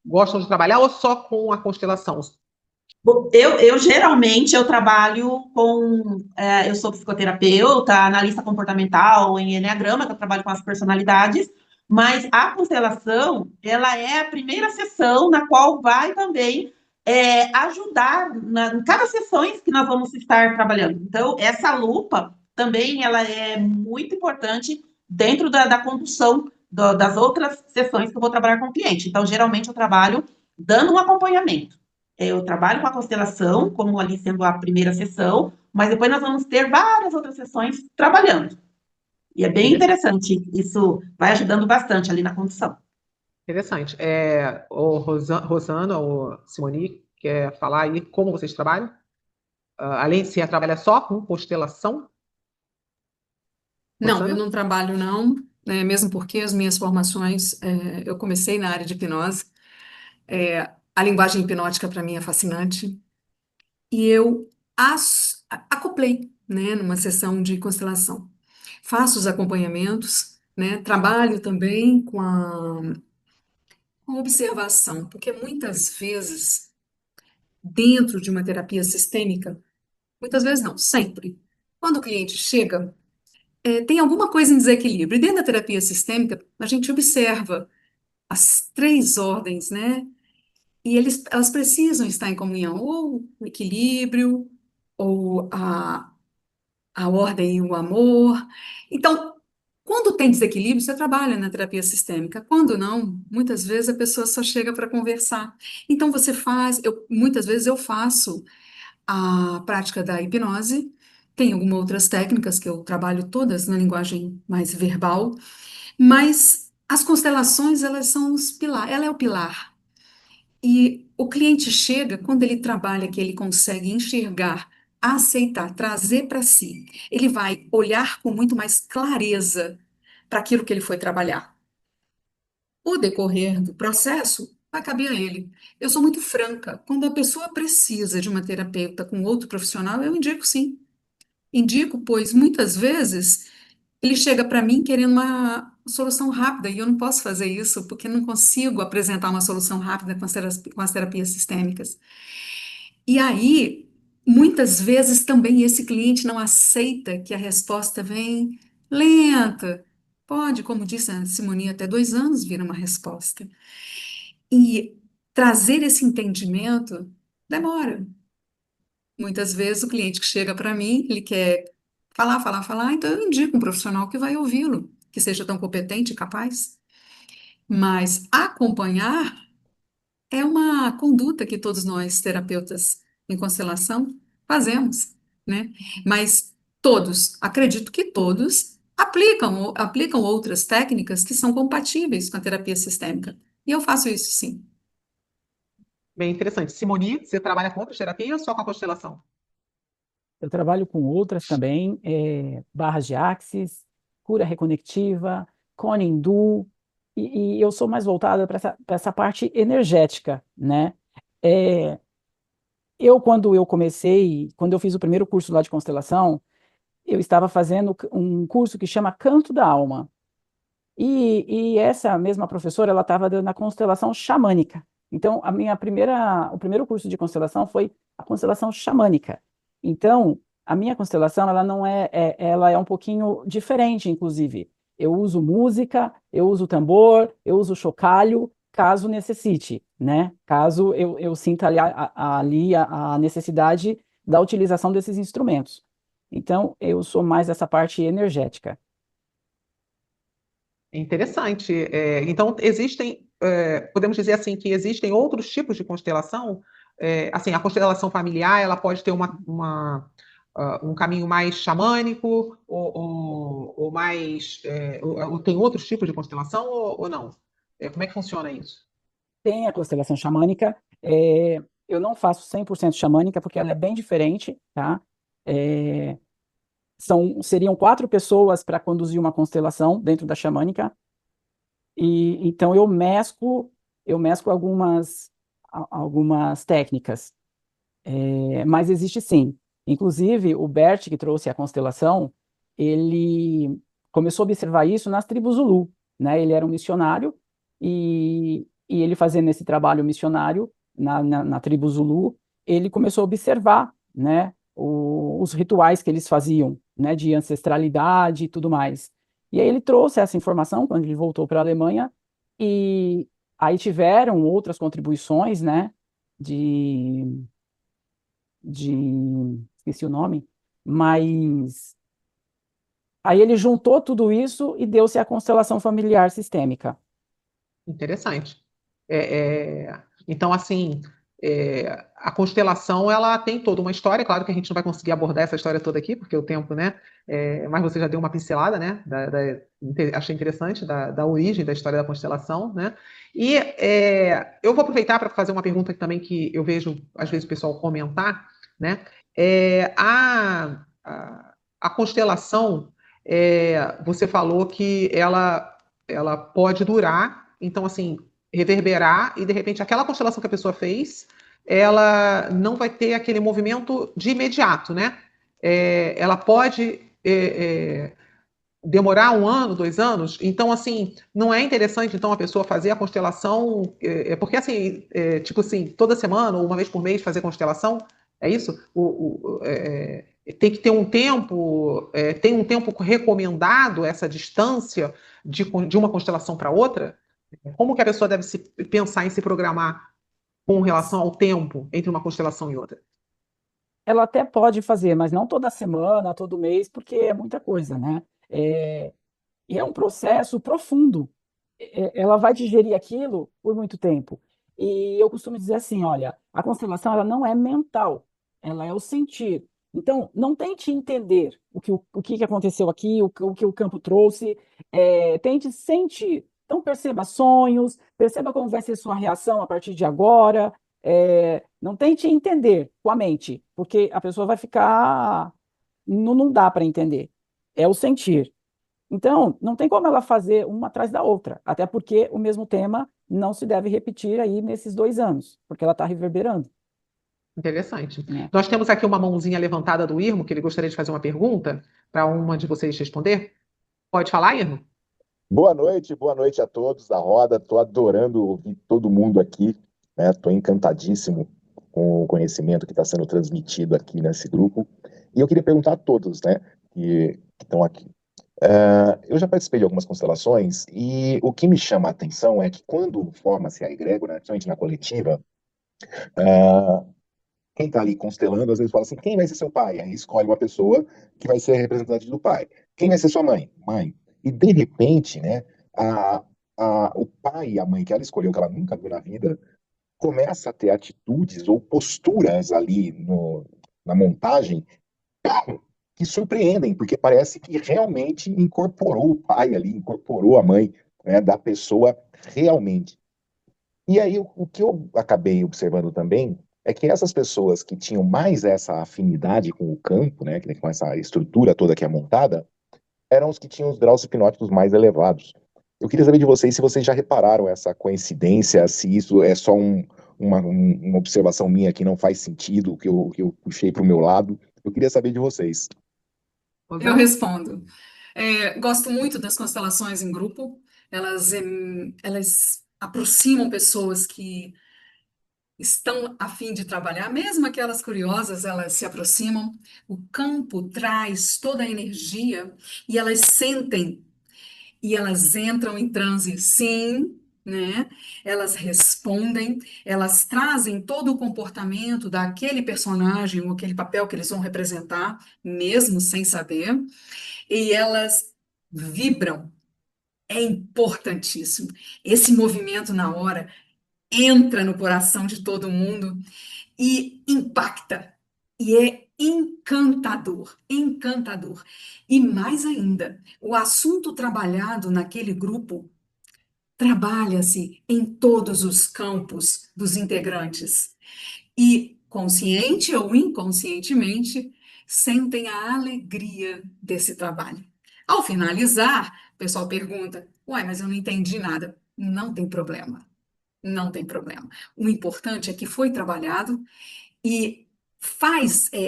gostam de trabalhar ou só com a constelação? Bom, geralmente eu trabalho eu sou psicoterapeuta, analista comportamental em Enneagrama, que eu trabalho com as personalidades, mas a constelação, ela é a primeira sessão na qual vai também ajudar em cada sessão que nós vamos estar trabalhando. Então, essa lupa também ela é muito importante dentro da condução das outras sessões que eu vou trabalhar com o cliente. Então, geralmente eu trabalho dando um acompanhamento. Eu trabalho com a constelação, como ali sendo a primeira sessão, mas depois nós vamos ter várias outras sessões trabalhando. E é bem interessante, isso vai ajudando bastante ali na condução. Interessante. O Rosana ou Simoni, quer falar aí como vocês trabalham? Além de se trabalhar só com constelação? Não, eu Rosana? não trabalho não, né, mesmo porque as minhas formações, eu comecei na área de hipnose. A linguagem hipnótica para mim é fascinante e eu acoplei, né, numa sessão de constelação. Faço os acompanhamentos, né, trabalho também com observação, porque muitas vezes dentro de uma terapia sistêmica, muitas vezes não, sempre, quando o cliente chega, tem alguma coisa em desequilíbrio. E dentro da terapia sistêmica, a gente observa. as três ordens, né? E elas precisam estar em comunhão, ou o equilíbrio, ou a ordem e o amor. Então, quando tem desequilíbrio, você trabalha na terapia sistêmica. Quando não, muitas vezes a pessoa só chega para conversar. Então, muitas vezes eu faço a prática da hipnose. Tem algumas outras técnicas que eu trabalho todas na linguagem mais verbal, mas as constelações, elas são os pilar, ela é o pilar. E o cliente chega, quando ele trabalha, que ele consegue enxergar, aceitar, trazer para si, ele vai olhar com muito mais clareza para aquilo que ele foi trabalhar. O decorrer do processo vai caber a ele. Eu sou muito franca. Quando a pessoa precisa de uma terapeuta com outro profissional, eu indico sim. Indico, pois muitas vezes ele chega para mim querendo uma solução rápida e eu não posso fazer isso porque não consigo apresentar uma solução rápida com as terapias sistêmicas. E aí, muitas vezes também esse cliente não aceita que a resposta vem lenta. Pode, como disse a Simone, até 2 anos vir uma resposta. E trazer esse entendimento demora. Muitas vezes o cliente que chega para mim, ele quer falar, falar, falar, então eu indico um profissional que vai ouvi-lo, que seja tão competente e capaz. Mas acompanhar é uma conduta que todos nós, terapeutas em constelação, fazemos, né? Mas todos, acredito que todos, aplicam outras técnicas que são compatíveis com a terapia sistêmica. E eu faço isso sim. Bem interessante. Simone, você trabalha com outras terapias ou só com a constelação? Eu trabalho com outras também, barras de axis, cura reconectiva, cone hindu, e eu sou mais voltada para essa parte energética, né? É, quando eu comecei, quando eu fiz o primeiro curso lá de constelação, eu estava fazendo um curso que chama Canto da Alma. E essa mesma professora, ela estava dando a constelação xamânica. Então, o primeiro curso de constelação foi a constelação xamânica. Então, a minha constelação, ela não ela é um pouquinho diferente, inclusive. Eu uso música, eu uso tambor, eu uso chocalho, caso necessite, né? Caso eu sinta ali a necessidade da utilização desses instrumentos. Então, eu sou mais essa parte energética. Interessante. Então, podemos dizer assim, que existem outros tipos de constelação? Assim, a constelação familiar, ela pode ter um caminho mais xamânico, ou mais, ou tem outros tipos de constelação, ou não? Como é que funciona isso? Tem a constelação xamânica. Eu não faço 100% xamânica porque ela é bem diferente, tá? É, seriam 4 pessoas para conduzir uma constelação dentro da xamânica. E então eu mesclo algumas técnicas. Mas existe sim. Inclusive, o Bert, que trouxe a constelação, ele começou a observar isso nas tribos Zulu, né? Ele era um missionário e ele fazendo esse trabalho missionário na tribo Zulu, ele começou a observar, né, os rituais que eles faziam, né, de ancestralidade e tudo mais. E aí ele trouxe essa informação quando ele voltou para a Alemanha e aí tiveram outras contribuições, né, de esqueci o nome, mas aí ele juntou tudo isso e deu-se a constelação familiar sistêmica. Interessante. Então, assim, a constelação, ela tem toda uma história. Claro que a gente não vai conseguir abordar essa história toda aqui, porque o tempo, né? Mas você já deu uma pincelada, né? Achei interessante da origem da história da constelação, né? E eu vou aproveitar para fazer uma pergunta também que eu vejo, às vezes, o pessoal comentar, né? A constelação, você falou que ela pode durar, então, assim, reverberar, e de repente aquela constelação que a pessoa fez, ela não vai ter aquele movimento de imediato, né? Ela pode demorar 1 ano, 2 anos. Então, assim, não é interessante, então, a pessoa fazer a constelação, porque, assim, tipo assim, toda semana ou uma vez por mês fazer constelação, é isso? Tem que ter um tempo, tem um tempo recomendado essa distância de uma constelação para outra? Como que a pessoa deve se pensar em se programar com relação ao tempo entre uma constelação e outra? Ela até pode fazer, mas não toda semana, todo mês, porque é muita coisa, né? É, e é um processo profundo. Ela vai digerir aquilo por muito tempo. E eu costumo dizer assim, olha, a constelação ela não é mental, ela é o sentir. Então, não tente entender o que aconteceu aqui, o que o campo trouxe, tente sentir. Então, perceba sonhos, perceba como vai ser sua reação a partir de agora. Não tente entender com a mente, porque a pessoa vai ficar. Não dá para entender. É o sentir. Então, não tem como ela fazer uma atrás da outra, até porque o mesmo tema não se deve repetir aí nesses 2 anos, porque ela está reverberando, Interessante. né? Nós temos aqui uma mãozinha levantada do Irmo, que ele gostaria de fazer uma pergunta para uma de vocês responder. Pode falar, Irmo? Boa noite a todos da roda. Estou adorando ouvir todo mundo aqui, né? Estou encantadíssimo com o conhecimento que está sendo transmitido aqui nesse grupo. E eu queria perguntar a todos, né, que estão aqui. Eu já participei de algumas constelações e o que me chama a atenção é que quando forma-se a egrégora, principalmente na coletiva, ah, quem está ali constelando às vezes fala assim: quem vai ser seu pai? Aí escolhe uma pessoa que vai ser representante do pai. Quem vai ser sua mãe? Mãe. E de repente, né, a, o pai e a mãe que ela escolheu, que ela nunca viu na vida, começa a ter atitudes ou posturas ali no, na montagem que surpreendem, porque parece que realmente incorporou o pai ali, incorporou a mãe, né, da pessoa realmente. E aí, o que eu acabei observando também é que essas pessoas que tinham mais essa afinidade com o campo, né, com essa estrutura toda que é montada, eram os que tinham os graus hipnóticos mais elevados. Eu queria saber de vocês se vocês já repararam essa coincidência, se isso é só uma observação minha que não faz sentido, que eu puxei para o meu lado. Eu queria saber de vocês. Eu Rosana? respondo. Gosto muito das constelações em grupo. Elas aproximam pessoas que estão a fim de trabalhar, mesmo aquelas curiosas, elas se aproximam. O campo traz toda a energia e elas sentem e elas entram em transe, sim, né? Elas respondem, elas trazem todo o comportamento daquele personagem ou aquele papel que eles vão representar, mesmo sem saber, e elas vibram. É importantíssimo. Esse movimento na hora entra no coração de todo mundo e impacta. E é encantador, encantador. E mais ainda, o assunto trabalhado naquele grupo trabalha-se em todos os campos dos integrantes. E, consciente ou inconscientemente, sentem a alegria desse trabalho. Ao finalizar, o pessoal pergunta: Uai, mas eu não entendi nada. Não tem problema, não tem problema. O importante é que foi trabalhado e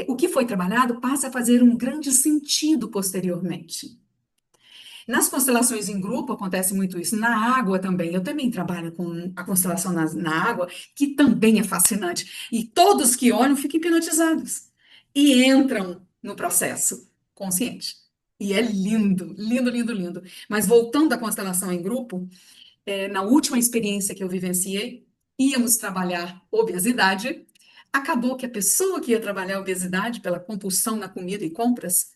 o que foi trabalhado passa a fazer um grande sentido posteriormente. Nas constelações em grupo acontece muito isso. Na água também. Eu também trabalho com a constelação na água, que também é fascinante. E todos que olham ficam hipnotizados e entram no processo consciente. E é lindo, lindo, lindo, lindo. Mas voltando à constelação em grupo, na última experiência que eu vivenciei, íamos trabalhar obesidade. Acabou que a pessoa que ia trabalhar obesidade pela compulsão na comida e compras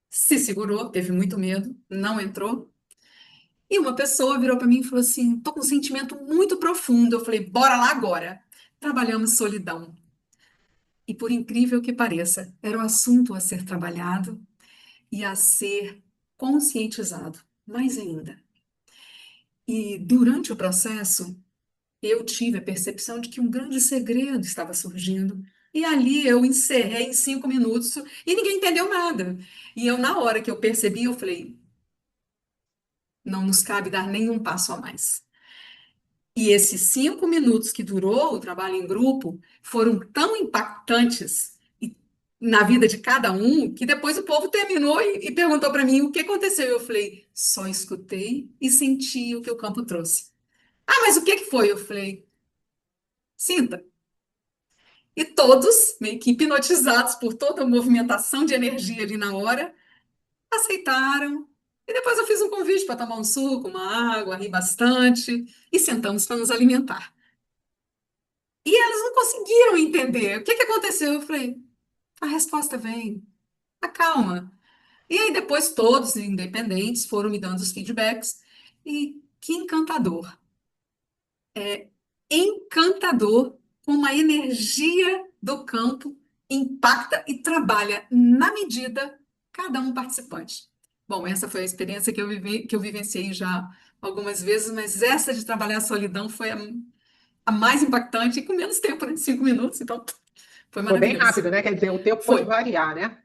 se segurou, teve muito medo, não entrou. E uma pessoa virou para mim e falou assim: tô com um sentimento muito profundo. Eu falei: bora lá agora. Trabalhamos solidão. E por incrível que pareça, era o assunto a ser trabalhado e a ser conscientizado, mais ainda. E durante o processo, eu tive a percepção de que um grande segredo estava surgindo. E ali eu encerrei em 5 minutos e ninguém entendeu nada. E eu, na hora que eu percebi, eu falei: não nos cabe dar nenhum passo a mais. E esses 5 minutos que durou o trabalho em grupo foram tão impactantes na vida de cada um que depois o povo terminou e perguntou para mim o que aconteceu. Eu falei: só escutei e senti o que o campo trouxe. Ah, mas o que que foi? Eu falei: sinta. E todos, meio que hipnotizados por toda a movimentação de energia ali na hora, aceitaram E depois eu fiz um convite para tomar um suco, uma água, ri bastante e sentamos para nos alimentar. E elas não conseguiram entender. O que que aconteceu? Eu falei, a resposta vem, acalma. E aí depois todos, independentes, foram me dando os feedbacks. E que encantador. Encantador como a energia do campo impacta e trabalha na medida cada um participante. Bom, essa foi a experiência que eu vivenciei já algumas vezes, mas essa de trabalhar a solidão foi a mais impactante e com menos tempo, né? 5 minutos, então foi Foi bem maravilhoso. rápido, né? Quer dizer, o tempo pode Foi. variar, né?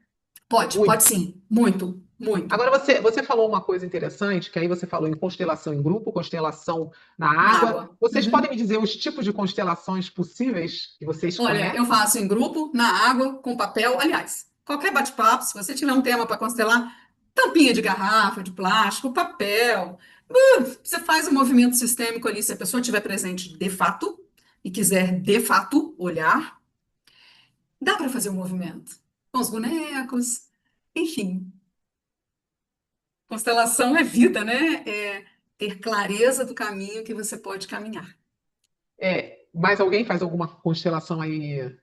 Pode Muito. sim. Muito, muito. Agora, você falou uma coisa interessante, que aí você falou em constelação em grupo, constelação na Na água. água. Vocês Uhum. podem me dizer os tipos de constelações possíveis que vocês Olha, eu conhecem? faço em grupo, na água, com papel. Aliás, qualquer bate-papo, se você tiver um tema para constelar, tampinha de garrafa, de plástico, papel. Você faz um movimento sistêmico ali, se a pessoa estiver presente de fato e quiser de fato olhar, dá para fazer um movimento. Com os bonecos, enfim. Constelação é vida, né? É ter clareza do caminho que você pode caminhar. Mais alguém faz alguma constelação aí?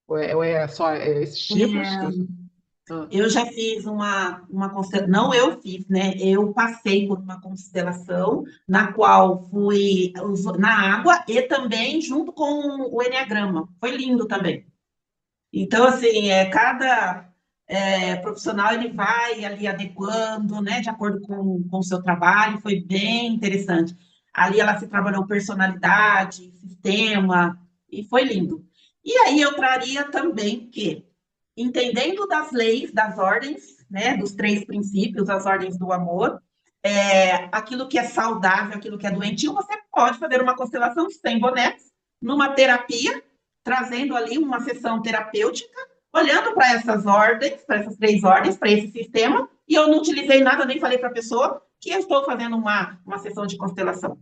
Ou é só esses tipos? Ah, Eu já fiz uma constelação, não eu fiz, né? Eu passei por uma constelação na qual fui na água e também junto com o Enneagrama. Foi lindo também. Então, assim, cada profissional ele vai ali adequando, né, de acordo com o seu trabalho, foi bem interessante. Ali ela se trabalhou personalidade, sistema, e foi lindo. E aí eu traria também que, entendendo das leis, das ordens, né, dos 3 princípios, as ordens do amor, aquilo que é saudável, aquilo que é doentio, você pode fazer uma constelação sem bonecos, numa terapia, trazendo ali uma sessão terapêutica, olhando para essas ordens, para essas 3 ordens, para esse sistema, e eu não utilizei nada, nem falei para a pessoa que eu estou fazendo uma sessão de constelação.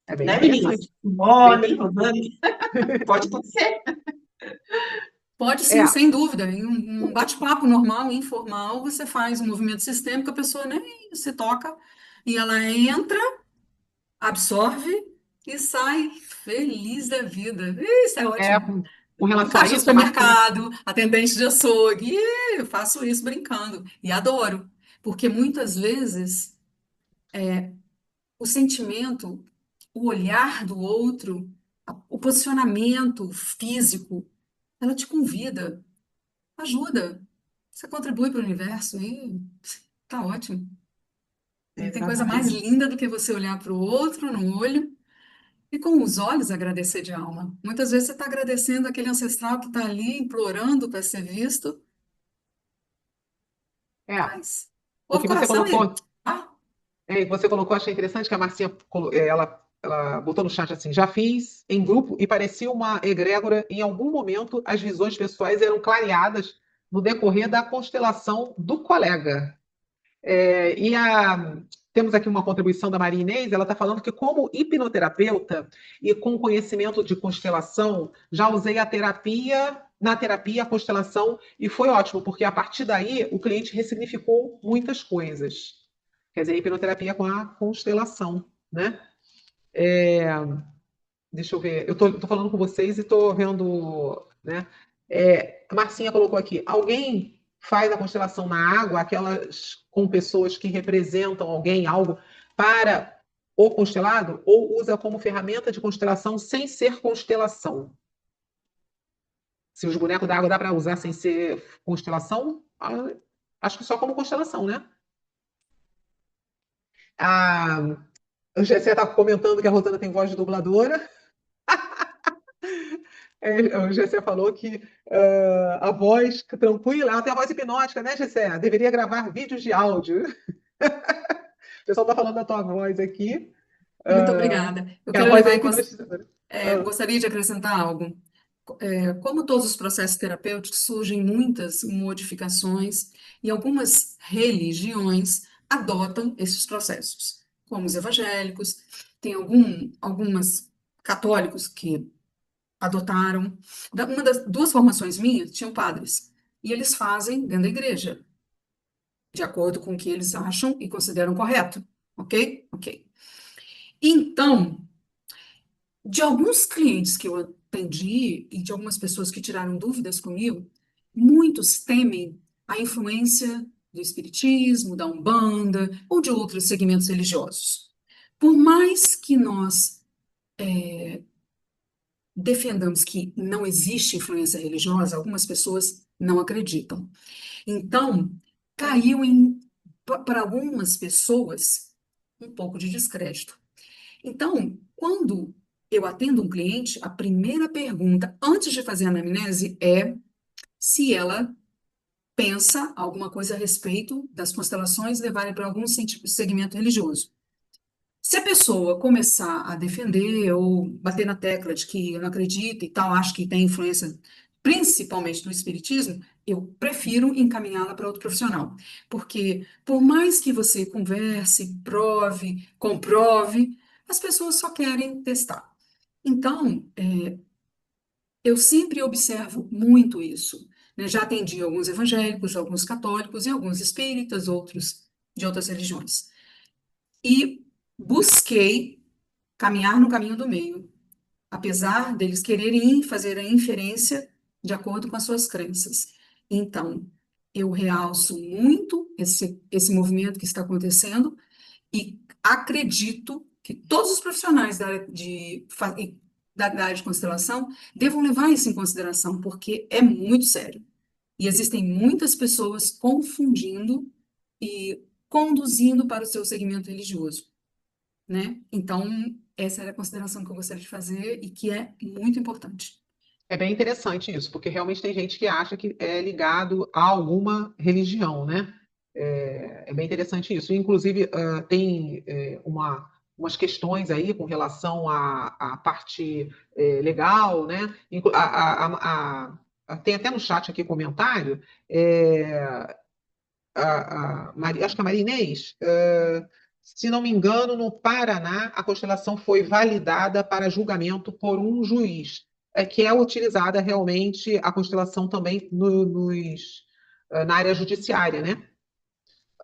é bem Né, meninas? interessante. Bem Simone, interessante. Rosane, pode acontecer. Pode É, sim, sem dúvida. Em um bate-papo normal, informal, você faz um movimento sistêmico, a pessoa nem se toca e ela entra, absorve e sai feliz da vida. Isso é ótimo. com O relação a caixa do isso, a Marcinha. supermercado, atendente de açougue, eu faço isso brincando e adoro, porque muitas vezes o sentimento, o olhar do outro, o posicionamento físico, ela te convida, ajuda. Você contribui para o universo e tá ótimo. Não tem coisa mais Exatamente. linda do que você olhar para o outro no olho e com os olhos agradecer de alma. Muitas vezes você está agradecendo aquele ancestral que está ali implorando para ser visto, É, mas o ouve o que você coração e colocou, ah, você colocou, achei interessante que a Marcinha, ela botou no chat assim, já fiz em grupo e parecia uma egrégora, em algum momento as visões pessoais eram clareadas no decorrer da constelação do colega. Temos aqui uma contribuição da Maria Inês, ela está falando que, como hipnoterapeuta e com conhecimento de constelação, já usei na terapia, a constelação, e foi ótimo, porque a partir daí o cliente ressignificou muitas coisas. Quer dizer, hipnoterapia com a constelação, né? Deixa eu ver, eu tô falando com vocês e estou vendo, né? A Marcinha colocou aqui, alguém faz a constelação na água, aquelas com pessoas que representam alguém, algo, para o constelado, ou usa como ferramenta de constelação sem ser constelação? Se os bonecos da água dá para usar sem ser constelação, acho que só como constelação, né? A, o Gessé está comentando que a Rosana tem voz de dubladora. O Gessé falou que a voz tranquila, ela tem a voz hipnótica, né, Gessé? Deveria gravar vídeos de áudio. O pessoal está falando da tua voz aqui, muito obrigada. Eu que a quero voz é levar em consideração. hipnotizadora. Gostaria de acrescentar algo. Como todos os processos terapêuticos, surgem muitas modificações e algumas religiões adotam esses processos, como os evangélicos, tem algumas católicos que adotaram. Uma das 2 formações minhas tinham padres, e eles fazem dentro da igreja. de acordo com o que eles acham e consideram correto, ok? Ok. Então, de alguns clientes que eu atendi e de algumas pessoas que tiraram dúvidas comigo, muitos temem a influência do espiritismo, da Umbanda ou de outros segmentos religiosos. Por mais que nós defendamos que não existe influência religiosa, algumas pessoas não acreditam. Então, caiu para algumas pessoas, um pouco de descrédito. Então, quando eu atendo um cliente, a primeira pergunta, antes de fazer a anamnese, é se ela pensa alguma coisa a respeito das constelações levarem para algum segmento religioso. Se a pessoa começar a defender ou bater na tecla de que eu não acredito e tal, acho que tem influência principalmente do espiritismo, eu prefiro encaminhá-la para outro profissional. Porque por mais que você converse, prove, comprove, as pessoas só querem testar. Então, eu sempre observo muito isso, né? Já atendi alguns evangélicos, alguns católicos e alguns espíritas, outros de outras religiões. E busquei caminhar no caminho do meio, apesar deles quererem fazer a inferência de acordo com as suas crenças. Então, eu realço muito esse movimento que está acontecendo e acredito que todos os profissionais da área de constelação devam levar isso em consideração, porque é muito sério. E existem muitas pessoas confundindo e conduzindo para o seu segmento religioso, né? Então, essa era a consideração que eu gostaria de fazer e que é muito importante. É bem interessante isso, porque realmente tem gente que acha que é ligado a alguma religião, né? É bem interessante isso. Inclusive, tem umas questões aí com relação à parte legal, né? Tem até no chat aqui comentário, acho que a Maria Inês, se não me engano, no Paraná, a constelação foi validada para julgamento por um juiz, que é utilizada realmente a constelação também na área judiciária, né?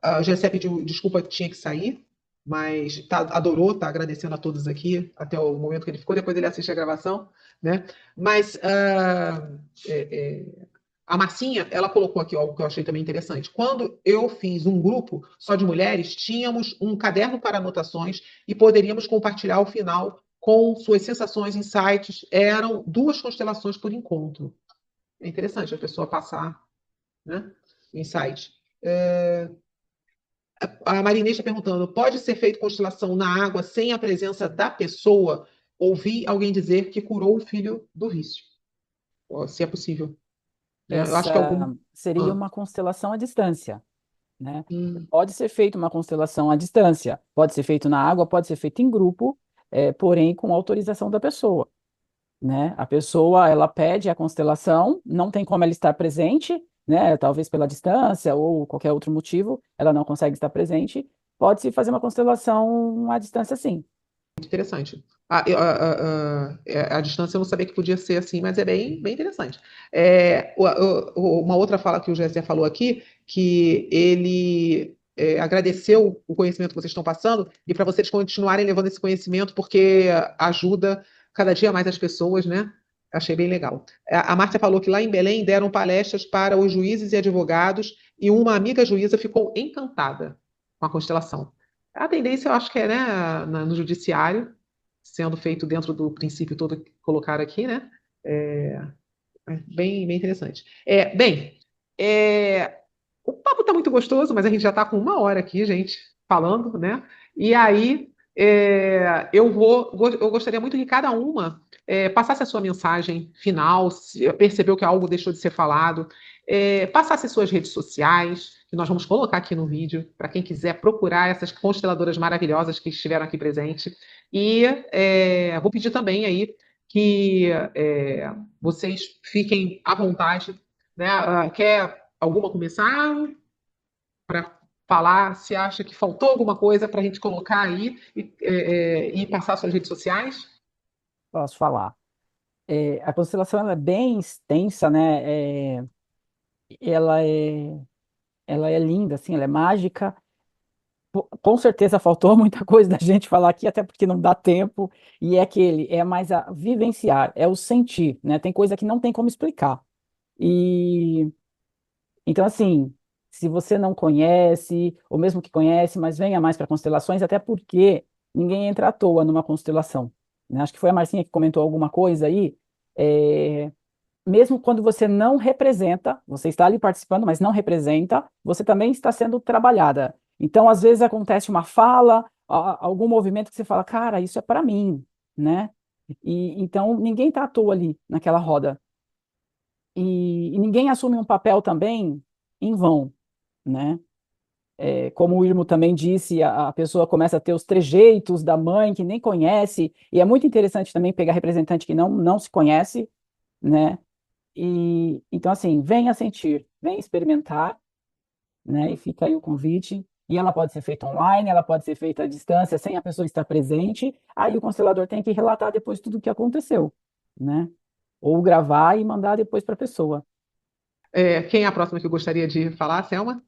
A Gessé pediu desculpa que tinha que sair, mas adorou, tá agradecendo a todos aqui até o momento que ele ficou, depois ele assiste a gravação, né? Mas a Marcinha, ela colocou aqui algo que eu achei também interessante. Quando eu fiz um grupo só de mulheres, tínhamos um caderno para anotações e poderíamos compartilhar ao final com suas sensações, insights. Eram 2 constelações por encontro. É interessante a pessoa passar, né, insight. A Marinês está perguntando: pode ser feito constelação na água sem a presença da pessoa? Ouvi alguém dizer que curou o filho do vício. Se é possível. Eu acho que algum. Essa seria Ah, uma constelação à distância, né? hum, Pode ser feita uma constelação à distância, pode ser feito na água, pode ser feito em grupo, porém com autorização da pessoa, né? A pessoa, ela pede a constelação, não tem como ela estar presente, né? Talvez pela distância ou qualquer outro motivo, ela não consegue estar presente. Pode-se fazer uma constelação à distância, sim. muito interessante. A distância eu não sabia que podia ser assim, mas é bem, bem interessante. Uma outra fala que o Gessé falou aqui, que ele agradeceu o conhecimento que vocês estão passando e para vocês continuarem levando esse conhecimento, porque ajuda cada dia mais as pessoas, né? Achei bem legal. A Márcia falou que lá em Belém deram palestras para os juízes e advogados e uma amiga juíza ficou encantada com a constelação. A tendência, eu acho que é, né, no judiciário, sendo feito dentro do princípio todo que colocaram aqui, né? É, bem, bem interessante. Bem, o papo está muito gostoso, mas a gente já está com 1 hora aqui, gente, falando, né? E aí, eu gostaria muito que cada uma passasse a sua mensagem final, se percebeu que algo deixou de ser falado, passasse suas redes sociais, que nós vamos colocar aqui no vídeo, para quem quiser procurar essas consteladoras maravilhosas que estiveram aqui presentes. E vou pedir também aí que vocês fiquem à vontade, né? Quer alguma começar para falar se acha que faltou alguma coisa para a gente colocar aí e passar suas redes sociais? Posso falar. A constelação ela é bem extensa, né? Ela é ela é linda, assim, ela é mágica. Com certeza faltou muita coisa da gente falar aqui, até porque não dá tempo, e é aquele, é mais a vivenciar, é o sentir, né? Tem coisa que não tem como explicar. E então, assim, se você não conhece, ou mesmo que conhece, mas venha mais para constelações, até porque ninguém entra à toa numa constelação, né? Acho que foi a Marcinha que comentou alguma coisa aí. é, Mesmo quando você não representa, você está ali participando, mas não representa, você também está sendo trabalhada. Então, às vezes acontece uma fala, algum movimento que você fala, cara, isso é para mim, né? E então ninguém está à toa ali naquela roda. E ninguém assume um papel também em vão, né? Como o Irmo também disse, a pessoa começa a ter os trejeitos da mãe que nem conhece, e é muito interessante também pegar representante que não se conhece, né? E então, assim, venha sentir, venha experimentar, né? E fica aí o convite. E ela pode ser feita online, ela pode ser feita à distância, sem a pessoa estar presente. Aí o constelador tem que relatar depois tudo o que aconteceu, né? Ou gravar e mandar depois para a pessoa. Quem é a próxima que eu gostaria de falar, Selma?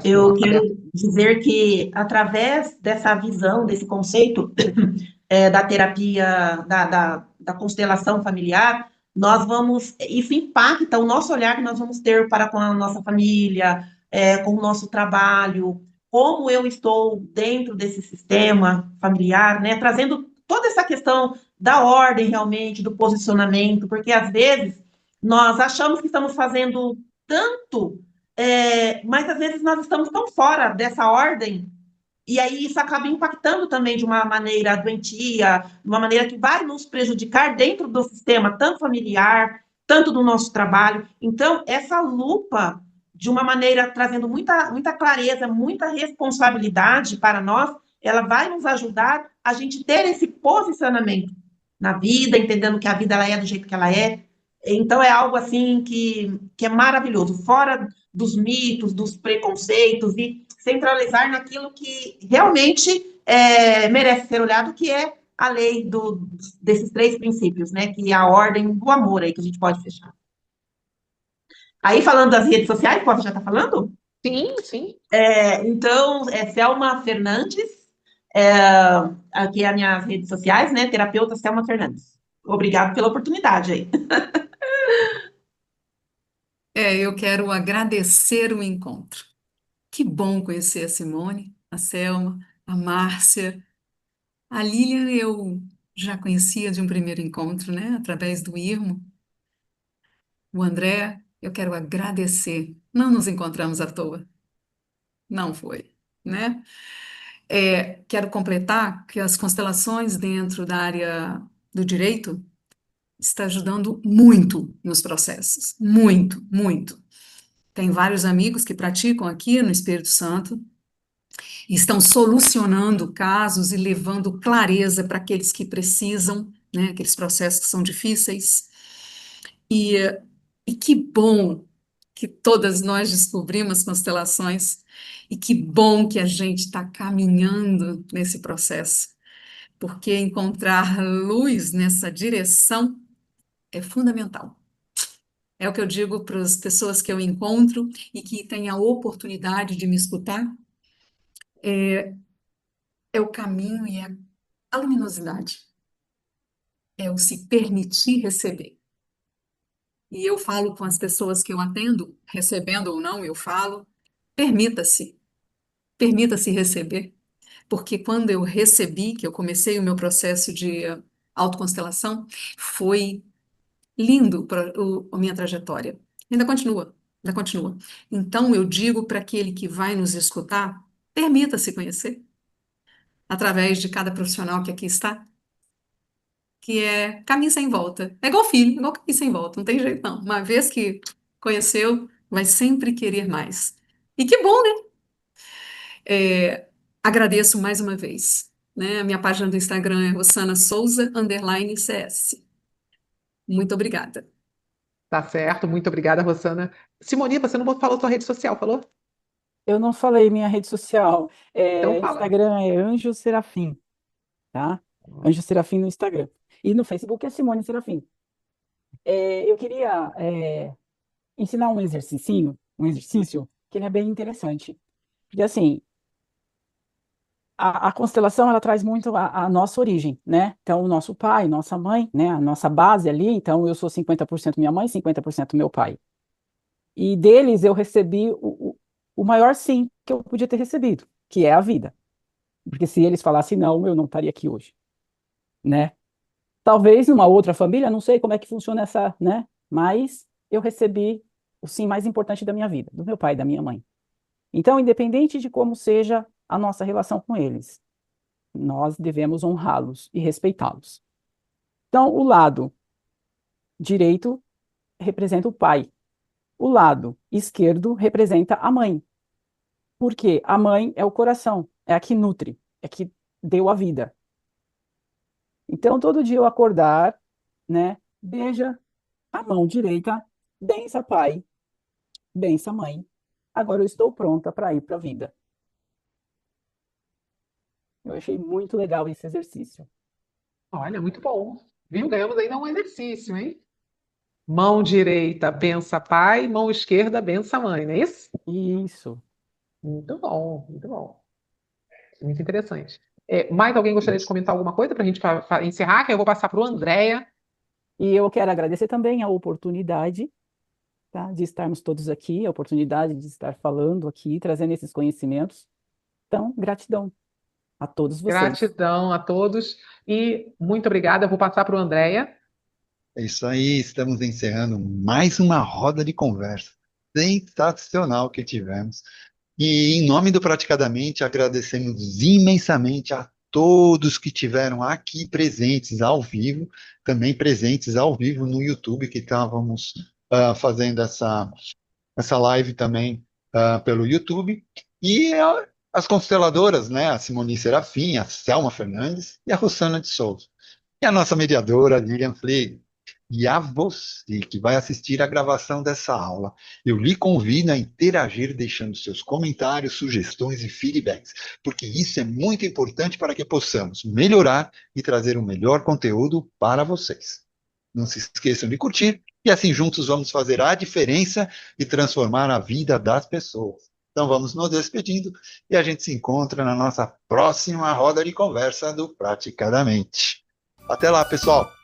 Eu Nossa, quero aberto. dizer que, através dessa visão, desse conceito da terapia, da constelação familiar, nós vamos, isso impacta o nosso olhar que nós vamos ter para com a nossa família, com o nosso trabalho, como eu estou dentro desse sistema familiar, né, trazendo toda essa questão da ordem realmente, do posicionamento, porque às vezes nós achamos que estamos fazendo tanto mas às vezes nós estamos tão fora dessa ordem, e aí isso acaba impactando também de uma maneira doentia, de uma maneira que vai nos prejudicar dentro do sistema, tanto familiar, tanto do nosso trabalho. Então, essa lupa, de uma maneira trazendo muita clareza, muita responsabilidade para nós, ela vai nos ajudar a gente ter esse posicionamento na vida, entendendo que a vida ela é do jeito que ela é. Então, é algo assim que é maravilhoso, fora dos mitos, dos preconceitos e centralizar naquilo que realmente merece ser olhado, que é a lei desses três princípios, né? Que é a ordem do amor aí que a gente pode fechar. Aí, falando das redes sociais, posso já estar falando? Sim, sim. Então, Selma Fernandes, é, aqui é as minhas redes sociais, né? Terapeuta Selma Fernandes. Obrigado pela oportunidade aí. Eu quero agradecer o encontro. Que bom conhecer a Simone, a Selma, a Márcia. A Lilian eu já conhecia de um primeiro encontro, né? Através do Irmo. O André, eu quero agradecer. Não nos encontramos à toa. Não foi, né? Quero completar que as constelações dentro da área do direito está ajudando muito nos processos. Muito, muito. Tem vários amigos que praticam aqui no Espírito Santo e estão solucionando casos e levando clareza para aqueles que precisam, né, aqueles processos que são difíceis. E, e que bom que todas nós descobrimos constelações e que bom que a gente está caminhando nesse processo, porque encontrar luz nessa direção é fundamental. É o que eu digo para as pessoas que eu encontro e que têm a oportunidade de me escutar, é o caminho e é a luminosidade, é o se permitir receber. E eu falo com as pessoas que eu atendo, recebendo ou não, eu falo, permita-se, permita-se receber, porque quando eu recebi, que eu comecei o meu processo de autoconstelação, foi lindo para a minha trajetória. Ainda continua, ainda continua. Então eu digo para aquele que vai nos escutar, permita-se conhecer, através de cada profissional que aqui está, que é caminho sem volta. É igual filho, igual caminho sem volta, não tem jeito não. Uma vez que conheceu, vai sempre querer mais. E que bom, né? Agradeço mais uma vez. Né? A minha página do Instagram é Rossana Souza, _CS. Muito obrigada. Tá certo. Muito obrigada, Rosana. Simoni, você não falou sua rede social, falou? Eu não falei minha rede social. Então fala. Instagram é Anjo Serafim, tá? Anjo Serafim no Instagram. E no Facebook é Simone Serafim. Eu queria ensinar um exercício que ele é bem interessante. Porque, assim, a constelação, ela traz muito a nossa origem, né? Então, o nosso pai, nossa mãe, né? A nossa base ali. Então, eu sou 50% minha mãe, 50% meu pai. E deles eu recebi o maior sim que eu podia ter recebido, que é a vida. Porque se eles falassem não, eu não estaria aqui hoje, né? Talvez numa outra família, não sei como é que funciona essa, né? Mas eu recebi o sim mais importante da minha vida, do meu pai e da minha mãe. Então, independente de como seja a nossa relação com eles, nós devemos honrá-los e respeitá-los. Então, o lado direito representa o pai, o lado esquerdo representa a mãe, porque a mãe é o coração, é a que nutre, é a que deu a vida. Então, todo dia eu acordar, né, beija a mão direita, bença pai, bença mãe. Agora eu estou pronta para ir para a vida. Eu achei muito legal esse exercício. Olha, muito bom. Viu? Ganhamos ainda um exercício, hein? Mão direita, bença pai, mão esquerda, bença mãe, não é isso? Isso. Muito bom, muito bom. Muito interessante. Mais alguém gostaria de comentar alguma coisa para a gente encerrar? Que eu vou passar para o Andréia. E eu quero agradecer também a oportunidade, tá, de estarmos todos aqui, a oportunidade de estar falando aqui, trazendo esses conhecimentos. Então, gratidão a todos vocês. Gratidão a todos e muito obrigada. Eu vou passar para o Andréia. É isso aí, estamos encerrando mais uma roda de conversa. Sensacional que tivemos. E em nome do Praticadamente, agradecemos imensamente a todos que tiveram aqui presentes ao vivo, também presentes ao vivo no YouTube, que estávamos fazendo essa live também pelo YouTube. E as consteladoras, né? A Simone Serafim, a Selma Fernandes e a Rossana de Souza. E a nossa mediadora, Lilian Flegel. E a você que vai assistir a gravação dessa aula, eu lhe convido a interagir deixando seus comentários, sugestões e feedbacks, porque isso é muito importante para que possamos melhorar e trazer o melhor conteúdo para vocês. Não se esqueçam de curtir e assim juntos vamos fazer a diferença e transformar a vida das pessoas. Então vamos nos despedindo e a gente se encontra na nossa próxima roda de conversa do Praticadamente. Até lá, pessoal!